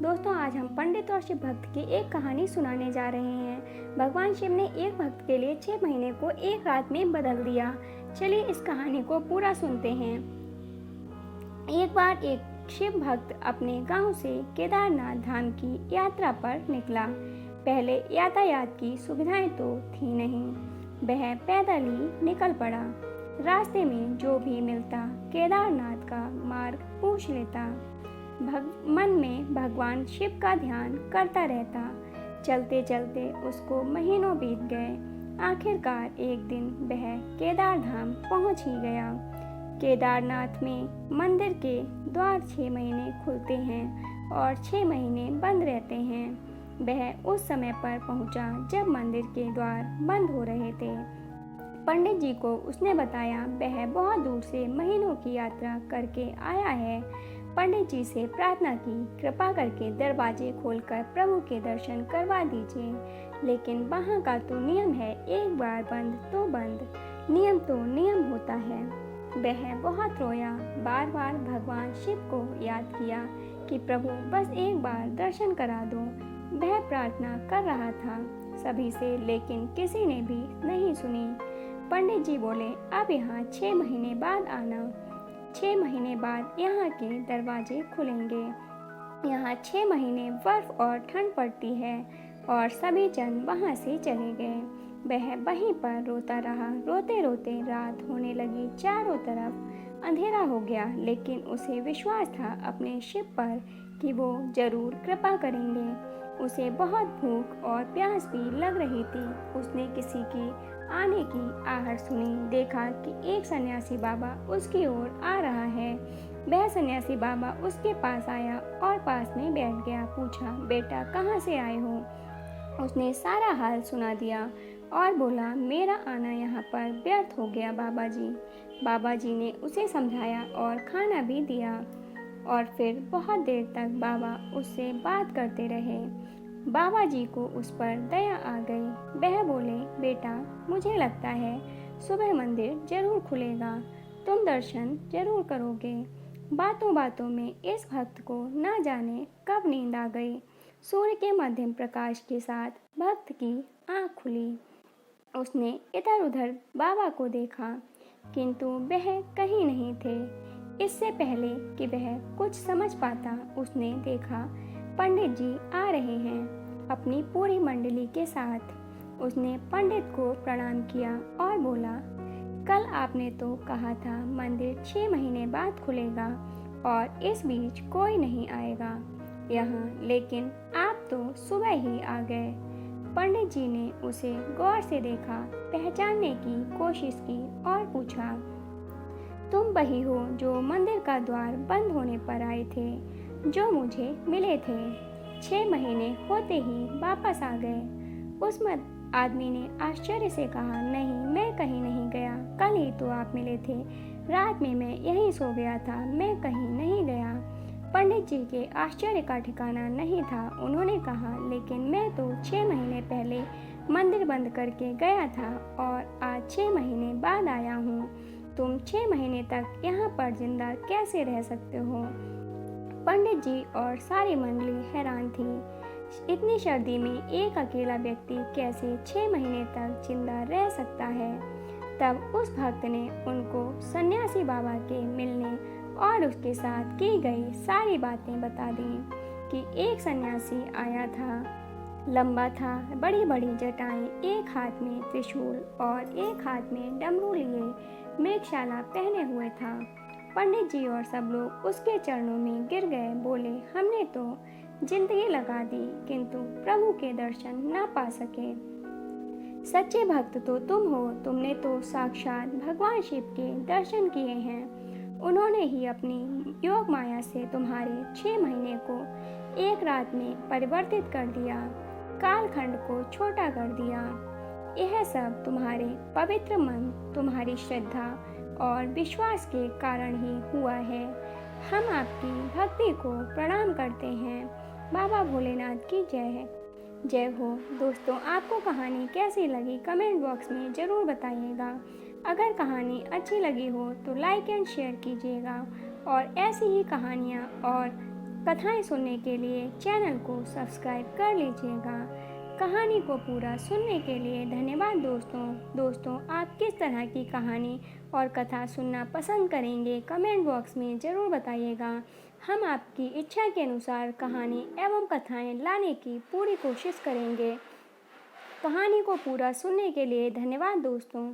दोस्तों, आज हम पंडित और शिव भक्त की एक कहानी सुनाने जा रहे हैं। भगवान शिव ने एक भक्त के लिए 6 महीने को एक रात में बदल दिया। चलिए इस कहानी को पूरा सुनते हैं। एक बार एक शिव भक्त अपने गांव से केदारनाथ धाम की यात्रा पर निकला। पहले यातायात की सुविधाएं तो थी नहीं, वह पैदल ही निकल पड़ा। रास्ते में जो भी मिलता केदारनाथ का मार्ग पूछ लेता। मन में भगवान शिव का ध्यान करता रहता। चलते चलते उसको महीनों बीत गए। आखिरकार एक दिन वह केदार धाम पहुंच ही गया। केदारनाथ में मंदिर के द्वार 6 महीने खुलते हैं और 6 महीने बंद रहते हैं। वह उस समय पर पहुंचा जब मंदिर के द्वार बंद हो रहे थे। पंडित जी को उसने बताया वह बहुत दूर से महीनों की यात्रा करके आया है। पंडित जी से प्रार्थना की, कृपा करके दरवाजे खोलकर प्रभु के दर्शन करवा दीजिए। लेकिन वहाँ का तो नियम है, एक बार बंद तो बंद, नियम तो नियम होता है। वह बहुत रोया, बार बार भगवान शिव को याद किया कि प्रभु बस एक बार दर्शन करा दो। वह प्रार्थना कर रहा था सभी से, लेकिन किसी ने भी नहीं सुनी। पंडित जी बोले, अब यहाँ 6 महीने बाद आना। 6 महीने बाद यहाँ के दरवाजे खुलेंगे। यहाँ 6 महीने बर्फ और ठंड पड़ती है। और सभी जन वहाँ से चले गए। वह वहीं पर रोता रहा। रोते रोते रात होने लगी, चारों तरफ अंधेरा हो गया। लेकिन उसे विश्वास था अपने शिव पर कि वो जरूर कृपा करेंगे। उसे बहुत भूख और प्यास भी लग रही थी। उसने किसी की आने की आहट सुनी। देखा कि एक सन्यासी बाबा उसकी ओर आ रहा है। वह सन्यासी बाबा उसके पास आया और पास में बैठ गया। पूछा, बेटा कहाँ से आए हो? उसने सारा हाल सुना दिया और बोला, मेरा आना यहाँ पर व्यर्थ हो गया बाबा जी। बाबा जी ने उसे समझाया और खाना भी दिया। और फिर बहुत देर तक बाबा उससे बात करते रहे। बाबा जी को उस पर दया आ गई। वह बोले, बेटा मुझे लगता है सुबह मंदिर जरूर खुलेगा, तुम दर्शन जरूर करोगे। बातों बातों में इस भक्त को न जाने कब नींद आ गई। सूर्य के मध्यम प्रकाश के साथ भक्त की आँख खुली। उसने इधर उधर बाबा को देखा, किंतु वह कहीं नहीं थे। इससे पहले कि वह कुछ समझ पाता, उसने देखा पंडित जी आ रहे हैं अपनी पूरी मंडली के साथ। उसने पंडित को प्रणाम किया और बोला, कल आपने तो कहा था मंदिर 6 महीने बाद खुलेगा और इस बीच कोई नहीं आएगा यहाँ, लेकिन आप तो सुबह ही आ गए। पंडित जी ने उसे गौर से देखा, पहचानने की कोशिश की और पूछा, तुम वही हो जो मंदिर का द्वार बंद होने पर आए थे, जो मुझे मिले थे? 6 महीने होते ही वापस आ गए। उस आदमी ने आश्चर्य से कहा, नहीं, मैं कहीं नहीं गया। कल ही तो आप मिले थे। रात में मैं यहीं सो गया था, मैं कहीं नहीं गया। पंडित जी के आश्चर्य का ठिकाना नहीं था। उन्होंने कहा, लेकिन मैं तो 6 महीने पहले मंदिर बंद करके गया था और आज 6 महीने बाद आया हूँ। तुम 6 महीने तक यहाँ पर जिंदा कैसे रह सकते हो? पंडित जी और सारी मंडली हैरान थी। इतनी सर्दी में एक अकेला व्यक्ति कैसे 6 महीने तक जिंदा रह सकता है? तब उस भक्त ने उनको सन्यासी बाबा के मिलने और उसके साथ की गई सारी बातें बता दी कि एक सन्यासी आया था, लंबा था, बड़ी बड़ी जटाएं, एक हाथ में त्रिशूल और एक हाथ में डमरू लिए मेघशाला पहने हुए था। पंडित जी और सब लोग उसके चरणों में गिर गए। बोले, हमने तो जिंदगी लगा दी किंतु प्रभु के दर्शन न पा सके। सच्चे भक्त तो तुम हो, तुमने तो साक्षात भगवान शिव के दर्शन किए हैं। उन्होंने ही अपनी योग माया से तुम्हारे 6 महीने को एक रात में परिवर्तित कर दिया, कालखंड को छोटा कर दिया। यह सब तुम्हारे पवित्र मन, तुम्हारी श्रद्धा और विश्वास के कारण ही हुआ है। हम आपकी भक्ति को प्रणाम करते हैं। बाबा भोलेनाथ की जय जय हो। दोस्तों, आपको कहानी कैसी लगी कमेंट बॉक्स में ज़रूर बताइएगा। अगर कहानी अच्छी लगी हो तो लाइक एंड शेयर कीजिएगा और ऐसी ही कहानियाँ और कथाएं सुनने के लिए चैनल को सब्सक्राइब कर लीजिएगा। कहानी को पूरा सुनने के लिए धन्यवाद दोस्तों, आप किस तरह की कहानी और कथा सुनना पसंद करेंगे कमेंट बॉक्स में ज़रूर बताइएगा। हम आपकी इच्छा के अनुसार कहानी एवं कथाएं लाने की पूरी कोशिश करेंगे। कहानी को पूरा सुनने के लिए धन्यवाद दोस्तों।